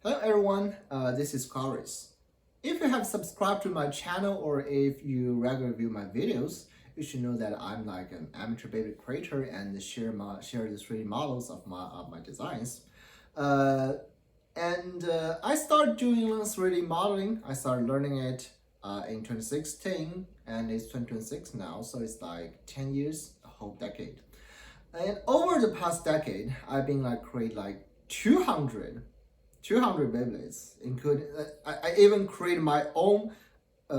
Hello everyone, this is CrazyAries. If you have subscribed to my channel or if you regularly view my videos, you should know that I'm like an amateur Beyblade creator and share the 3D models of my designs. I started doing 3D modeling. I started learning it in 2016 and it's 2026 now, so it's like 10 years, a whole decade. And over the past decade, I've been create 200 Beyblades, including I even create my own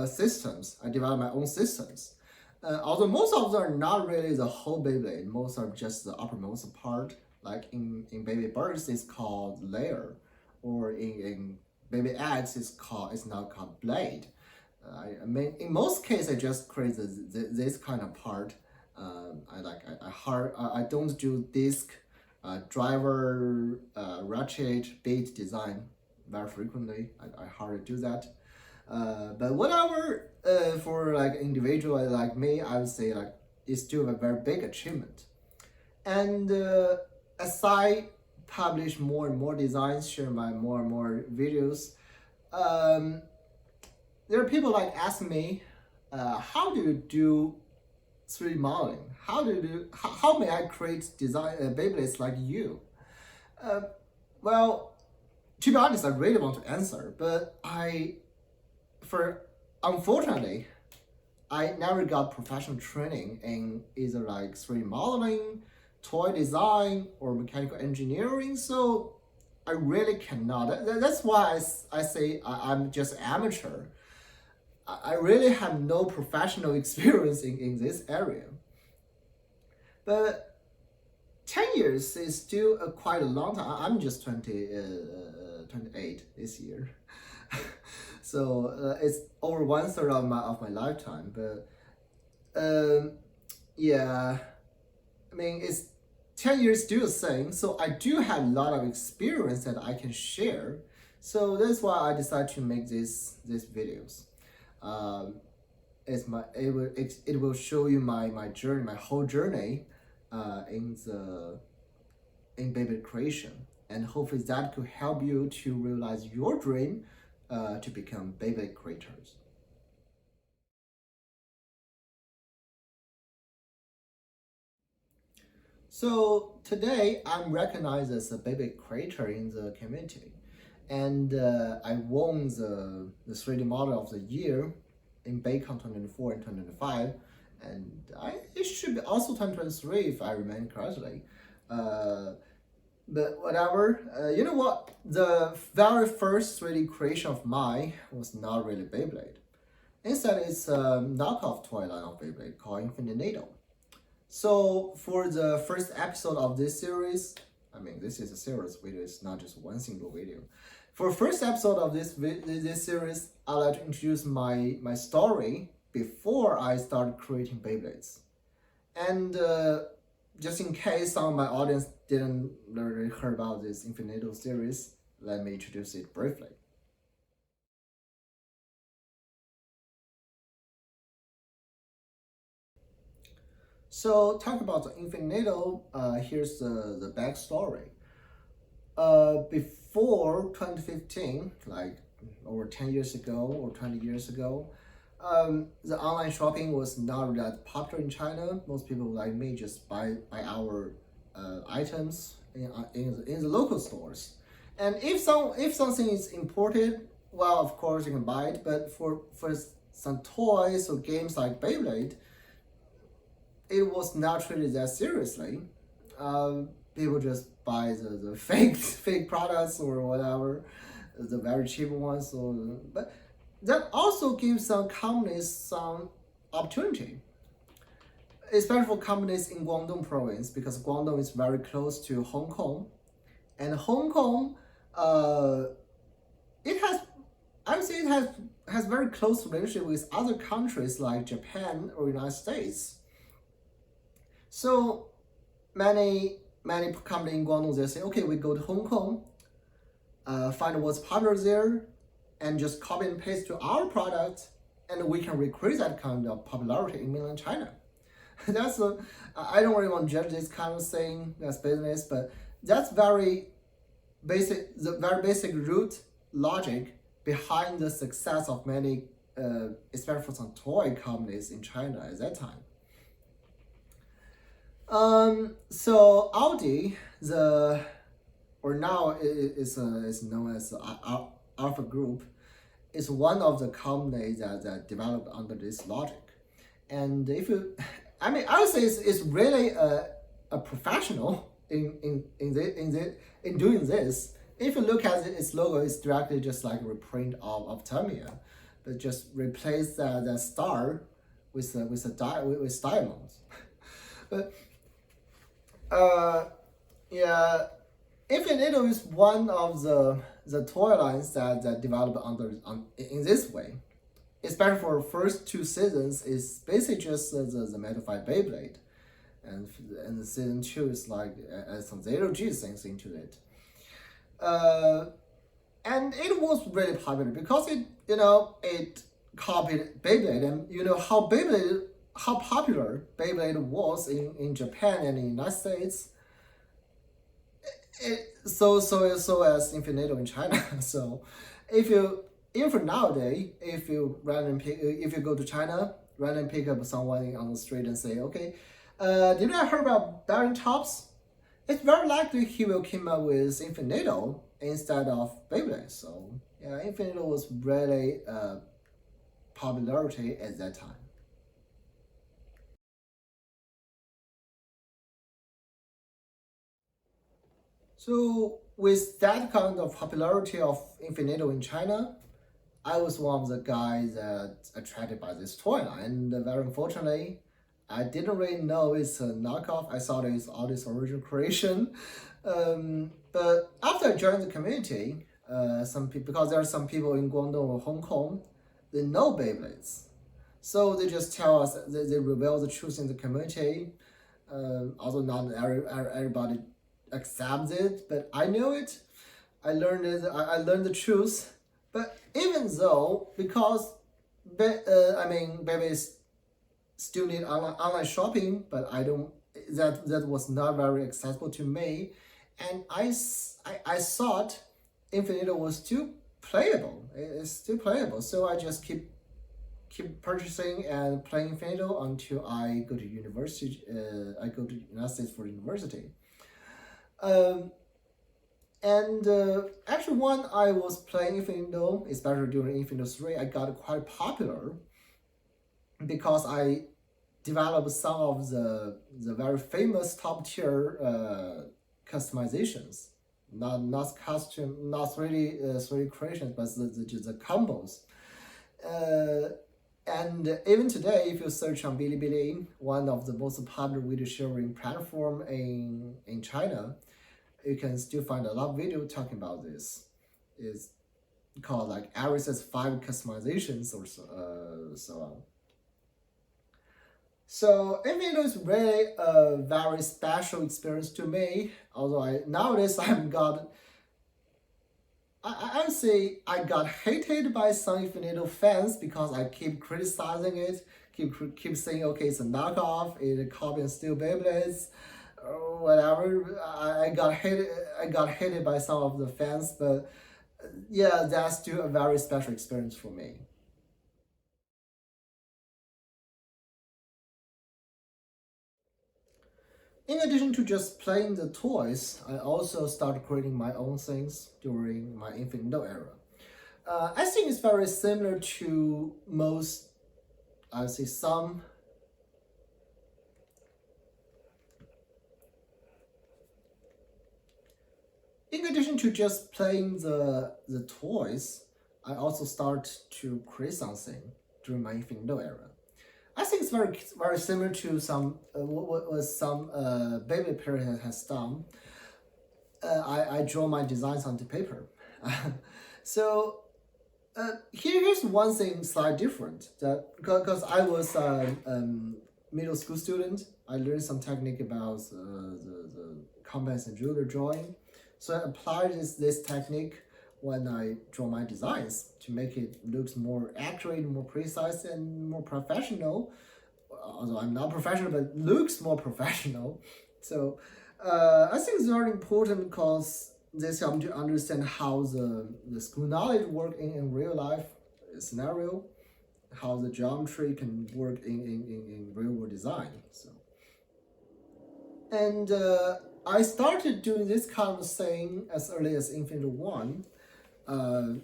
systems. I develop my own systems. Although most of them are not really the whole Beyblade, most are just the uppermost part. Like in Beyblades, it's called layer, or in Beyblades, it's now called blade. I mean, in most cases, I just create this kind of part. I don't do disc, driver, ratchet, bead design very frequently. I hardly do that. But whatever, for individual like me, I would say it's still a very big achievement. And as I publish more and more designs, share my more and more videos, there are people ask me, how do you do 3D modeling? How may I create design Beyblades like you? Well, to be honest, I really want to answer, but unfortunately, I never got professional training in either 3D modeling, toy design, or mechanical engineering, so I really cannot. That's why I say I'm just amateur. I really have no professional experience in this area. But 10 years is still quite a long time. I'm just 28 this year. So it's over 1/3 of my lifetime. But yeah, I mean, it's 10 years still the same. So I do have a lot of experience that I can share. So that's why I decided to make these videos. It will show you my journey, my whole journey in Beyblade creation, and hopefully that could help you to realize your dream to become Beyblade creators. So today I'm recognized as a Beyblade creator in the community, and I won the 3D model of the year in Baycon 2024 and 2025, and it should be also 2023 if I remember correctly. But whatever, you know what? The very first 3D creation of mine was not really Beyblade. Instead, it's a knockoff toy line of Beyblade called Infinity Nado. So for the first episode of this series, I mean, this is a series video, it's not just one single video. For the first episode of this series, I'd like to introduce my story before I started creating Beyblades. And just in case some of my audience didn't really heard about this Infinity Nado series, let me introduce it briefly. So talk about the Infinity Nado, here's the backstory. Before 2015, like over 10 years ago or 20 years ago, the online shopping was not that popular in China. Most people like me just buy our items in the local stores. And if something is imported, well, of course you can buy it. But for some toys or games like Beyblade, it was not treated that seriously. People just buy the fake products or whatever, the very cheap ones. But that also gives some companies some opportunity, especially for companies in Guangdong province, because Guangdong is very close to Hong Kong, and Hong Kong, I would say it has very close relationship with other countries like Japan or United States. So many companies in Guangdong, they say, okay, we go to Hong Kong, find what's popular there, and just copy and paste to our product, and we can recreate that kind of popularity in mainland China. I don't really want to judge this kind of thing, that's business, but that's very the very basic root logic behind the success of many, especially for some toy companies in China at that time. So Audi, or now is known as Alpha Group, is one of the companies that developed under this logic. And if you, I would say it's really a professional in doing this. If you look at its logo, it's directly just like a reprint of Tamiya, but just replace the star with diamonds. But yeah, Infinity Nado is one of the toy lines that developed in this way. Especially for the first 2 seasons, it's basically just the modified Beyblade, and the season 2 is like some zero-G things into it. And it was really popular because it copied Beyblade, and how popular Beyblade was in Japan and in the United States. So as Infinity in China. So even for nowadays, if you go to China, randomly pick up someone on the street and say, okay, did you heard about Baron Tops? It's very likely he will come up with Infinity instead of Beyblade. So yeah, Infinity was really popularity at that time. So with that kind of popularity of Infinity in China, I was one of the guys that attracted by this toy line, and very unfortunately, I didn't really know it's a knockoff. I thought it's all this original creation. But after I joined the community, because there are some people in Guangdong or Hong Kong, they know Beyblades. So they just tell us, they reveal the truth in the community. Although not everybody accepts it, but I knew it. I learned it. I learned the truth. But even though, because Beyblades still need online shopping, but I don't. That was not very accessible to me, and I thought Infinity was still playable. It's still playable, so I just keep purchasing and playing Infinity until I go to university. I go to United States for university. Actually, when I was playing Infinity, especially during Infinity 3, I got quite popular because I developed some of the very famous top tier customizations, not custom, not 3D creations, but the combos. And even today, if you search on Bilibili, one of the most popular video sharing platform in China, you can still find a lot of video talking about this. It's called like Aries' 5 customizations or so on. So Infinity is really a very special experience to me. Although nowadays I would say I got hated by some Infinity fans because I keep criticizing it, keep saying okay it's a knockoff, it's copying Steel Beyblades, or whatever. I got hated by some of the fans, but yeah, that's still a very special experience for me. In addition to just playing the toys, I also started creating my own things during my Infinity era. I think it's very similar to most, I would say some. In addition to just playing the toys, I also start to create something during my Infinity era. I think it's very similar to some what some Beyblade player has done. I draw my designs onto paper. So here's one thing slightly different, that because I was a middle school student, I learned some technique about the compass and ruler drawing. So I applied this technique when I draw my designs to make it look more accurate, more precise, and more professional. Although I'm not professional, but looks more professional. So I think it's very important because this helped me to understand how the school knowledge work in real life scenario, how the geometry can work in real world design. So, and I started doing this kind of thing as early as Infinity 1. And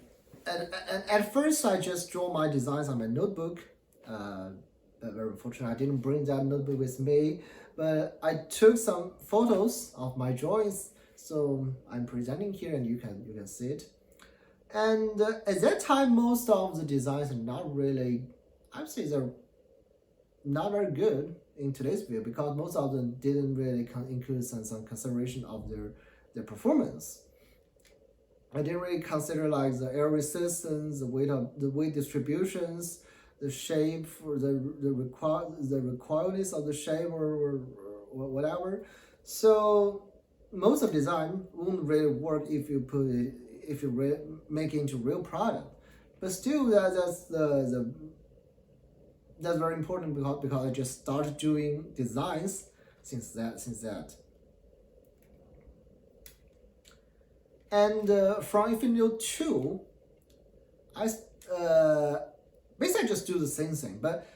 at first, I just draw my designs on my notebook. But very unfortunately, I didn't bring that notebook with me. But I took some photos of my drawings, so I'm presenting here, and you can see it. And at that time, most of the designs are not really, I'd say they're not very good in today's view, because most of them didn't really include some consideration of their performance. I didn't really consider like the air resistance, the weight distributions, the shape, for the requirements of the shape or whatever. So most of design won't really work if you make it into real product. But still, that's very important, because I just started doing designs since that. And from Infinity 2, I basically just do the same thing, but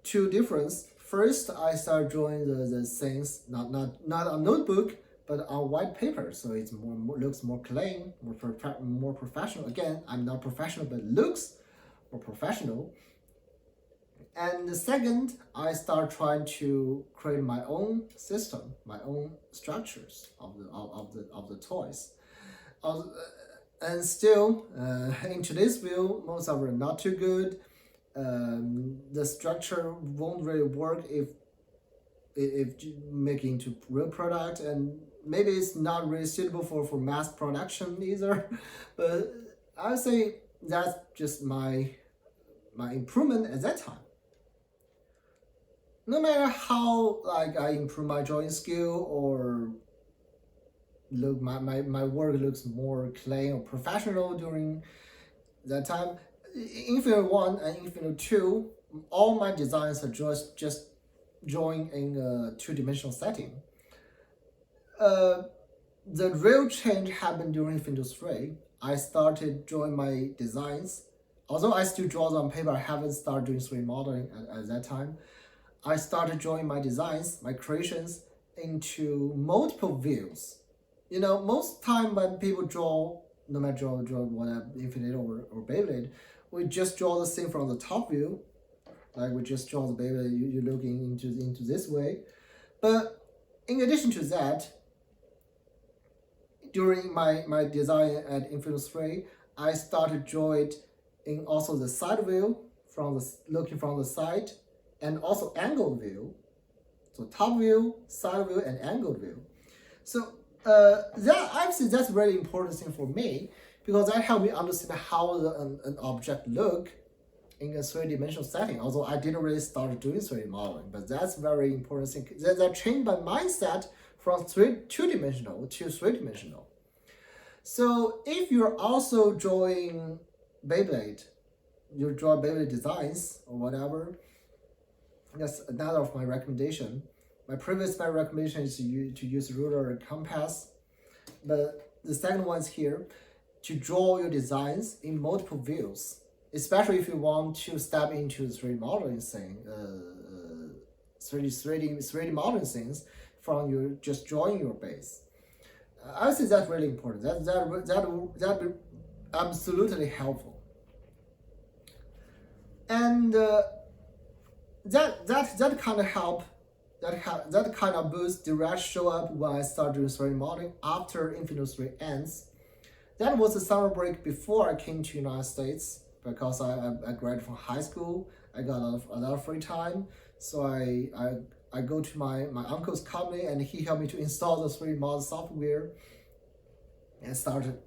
two difference. First, I start drawing the things not on notebook, but on white paper, so it's looks more clean, more professional. Again, I'm not professional, but looks more professional. And the second, I start trying to create my own system, my own structures of the toys. And still, in today's view, most of them are not too good. The structure won't really work if making into real product, and maybe it's not really suitable for mass production either. But I would say that's just my improvement at that time. No matter how like I improve my drawing skill, or look my work looks more clean or professional during that time, Infinity 1 and Infinity 2, all my designs are just drawing in a two-dimensional setting. The real change happened during Infinity 3. I started drawing my designs. Although I still draw them on paper, I haven't started doing 3D modeling at that time. I started drawing my designs, my creations, into multiple views. You know, most time when people draw, no matter draw whatever, Infinite or Beyblade, we just draw the thing from the top view. Like we just draw the Beyblade, you're looking into this way. But in addition to that, during my design at Infinity 3, I started draw it in also the side view, looking from the side, and also angled view. So top view, side view, and angled view. So that's a really important thing for me, because that helped me understand how an object look in a 3D setting. Although I didn't really start doing 3D modeling, but that's very important thing. That changed my mindset from 2-dimensional to 3-dimensional. So if you're also drawing Beyblade, you draw Beyblade designs or whatever, that's another of my recommendation. My previous recommendation is to use ruler and compass, but the second one is here, to draw your designs in multiple views, especially if you want to step into the 3D modeling thing, 3D modeling things from your just drawing your base. I would say that's really important. That be absolutely helpful. And that kind of help. That kind of boost direct show up when I started doing 3D modeling after Infinity 3 ends. That was the summer break before I came to United States, because I graduated from high school. I got a lot of free time, so I go to my uncle's company, and he helped me to install the 3D model software, and started.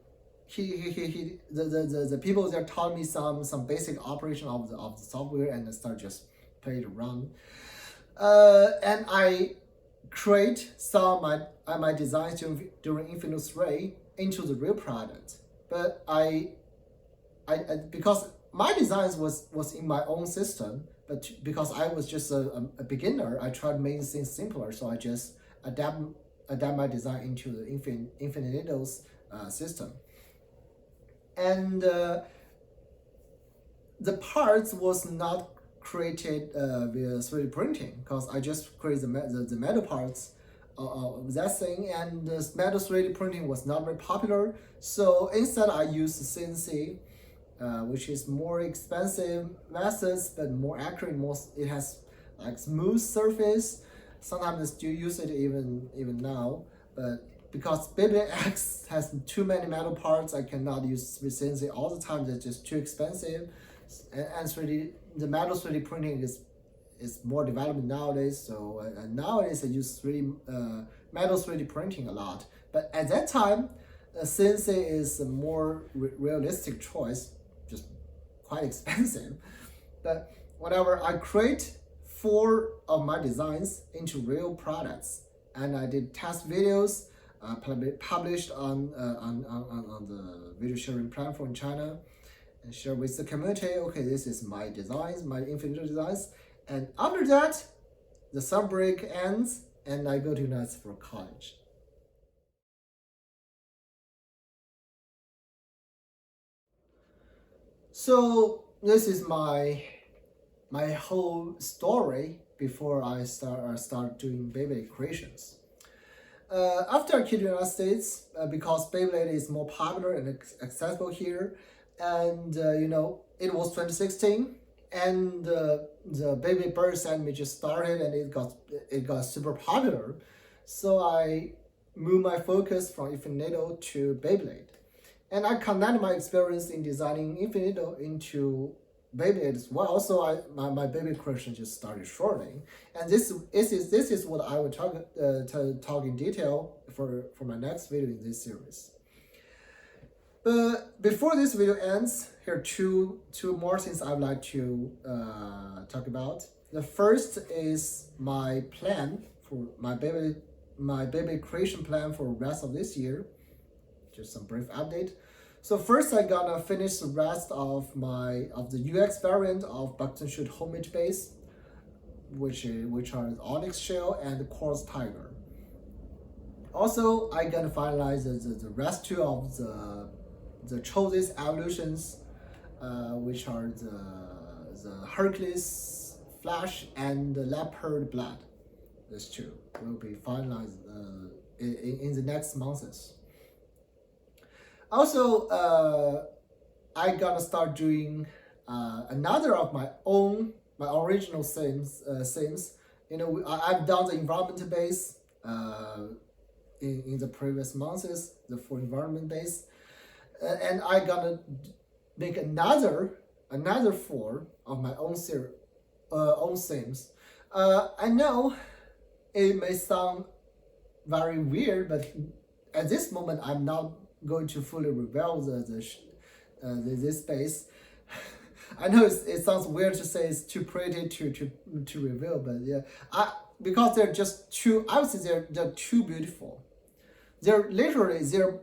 The people there taught me some basic operation of the software, and I started just play it around. And I create some of my designs during Infinity 3 into the real product. But I because my designs was in my own system, but because I was just a beginner, I tried making things simpler. So I just adapt my design into the Infinity Nado's system. And the parts was not created via 3D printing, because I just created the metal parts of that thing, and the metal 3D printing was not very popular. So instead I used CNC, which is more expensive methods but more accurate. It has like smooth surface. Sometimes I still use it even now, but because Beyblade X has too many metal parts, I cannot use CNC all the time. It's just too expensive, and the metal 3D printing is more developed nowadays. So nowadays I use metal 3D printing a lot. But at that time, CNC is a more realistic choice, just quite expensive. But whenever I create 4 of my designs into real products, and I did test videos, published on the video sharing platform in China, and share with the community. Okay, this is my designs, my Infinity Nado designs. And after that, the summer break ends, and I go to United States for college. So this is my whole story before I start doing Beyblade creations. After I came to the United States, because Beyblade is more popular and accessible here, and it was 2016, and the Beyblade Burst anime just started, and it got super popular. So I moved my focus from Infinity Nado to Beyblade, and I connected my experience in designing Infinity Nado into Beyblade as well. So my Beyblade creation just started shortly, and this is what I will talk in detail for my next video in this series. But before this video ends, here are two more things I would like to talk about. The first is my plan for my Beyblade creation plan for the rest of this year. Just some brief update. So first, I gonna finish the rest of the UX variant of Buxton Shoot homage base, which are the Onyx Shell and the Quartz Tiger. Also, I gonna finalize the rest 2 of the chosen evolutions, which are the Hercules Flash and the Leopard Blood. These 2 will be finalized in the next months. Also, I gonna start doing another of my original themes. I've done the environment base in the previous months, the full environment base, and I gonna make another 4 of my own themes. I know it may sound very weird, but at this moment I'm not going to fully reveal this space. I know it sounds weird to say it's too pretty to reveal, but yeah, because they're just too. I would say they're too beautiful. They're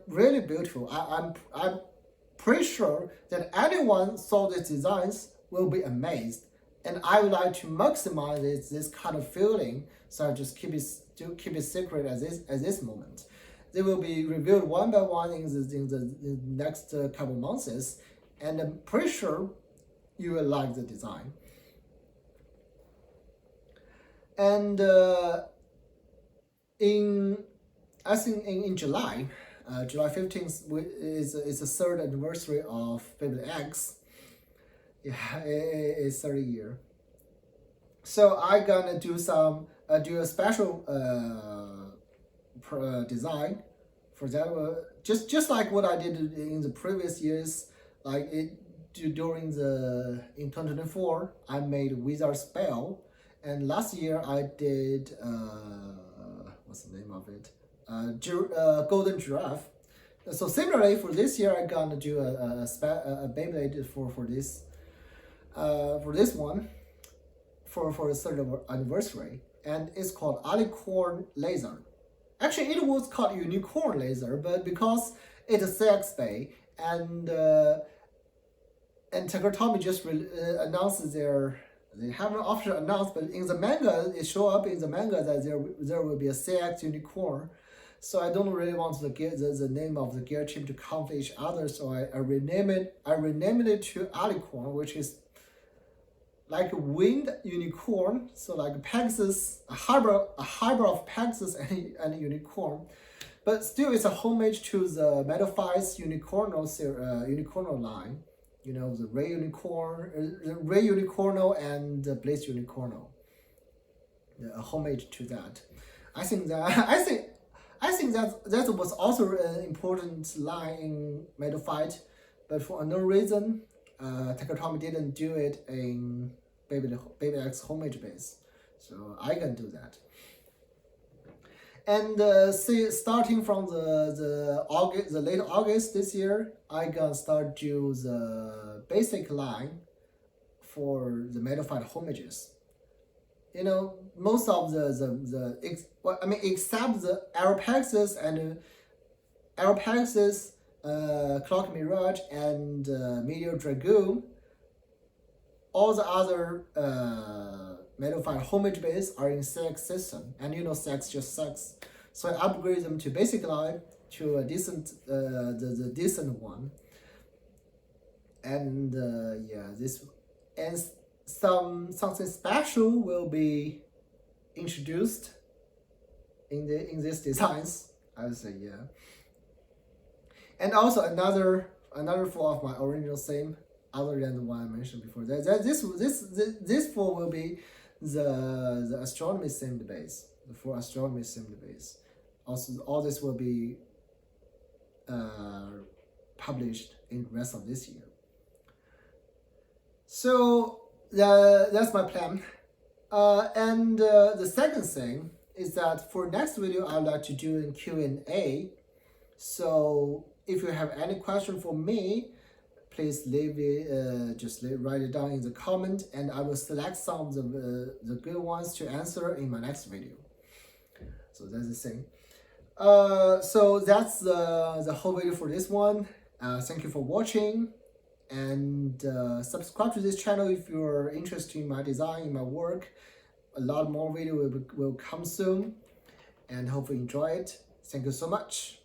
really beautiful. I'm pretty sure that anyone saw these designs will be amazed, and I would like to maximize this kind of feeling. So I just keep it secret at this moment. They will be revealed one by one in the next couple months, and I'm pretty sure you will like the design. And I think in July 15th is the 3rd anniversary of Beyblade X. Yeah, it's 30 year. So I gonna do a special design for that, just like what I did in the previous years, like during in 2024 I made Wizard Spell, and last year I did what's the name of it, Golden Giraffe. So similarly for this year I'm gonna do a Beyblade for this one for the 3rd anniversary, and it's called Alicorn Laser. Actually, it was called Unicorn Laser, but because it's a CX Bay, and Takatomi just announced they haven't officially announced, but in the manga, it show up in the manga that there will be a CX Unicorn. So I don't really want the name of the gear team to conflict each other. So I renamed it to Alicorn, which is like a wind unicorn. So like Pegasus, a hybrid of Pegasus and unicorn. But still, it's a homage to the Metafights Unicorno line. You know, the Ray Unicorno and the Blaze Unicorno. A homage to that. I think that was also an important line in Metafight, but for unknown reason, Takatomi didn't do it in Baby X homage base. So I can do that. And starting from the late August this year, I gonna start do the basic line for the Metafight homages. You know, most of except the Aeropegasus and Clock Mirage and Meteor Dragoon, all the other Metafight homage base are in sex system, and you know sex just sucks. So I upgrade them to basic line to a decent the decent one. And something special will be introduced in these designs. I would say yeah. And also another four of my original theme, other than the one I mentioned before. This four will be the astronomy themed base, the four astronomy themed base. Also, all this will be published in the rest of this year. So that's my plan. And the second thing is that for next video, I'd like to do a Q&A. So if you have any question for me, please leave it, write it down in the comment, and I will select some of the good ones to answer in my next video. So that's the thing. So that's the whole video for this one. Thank you for watching, and subscribe to this channel if you're interested in my design, in my work. A lot more video will come soon, and hopefully enjoy it. Thank you so much.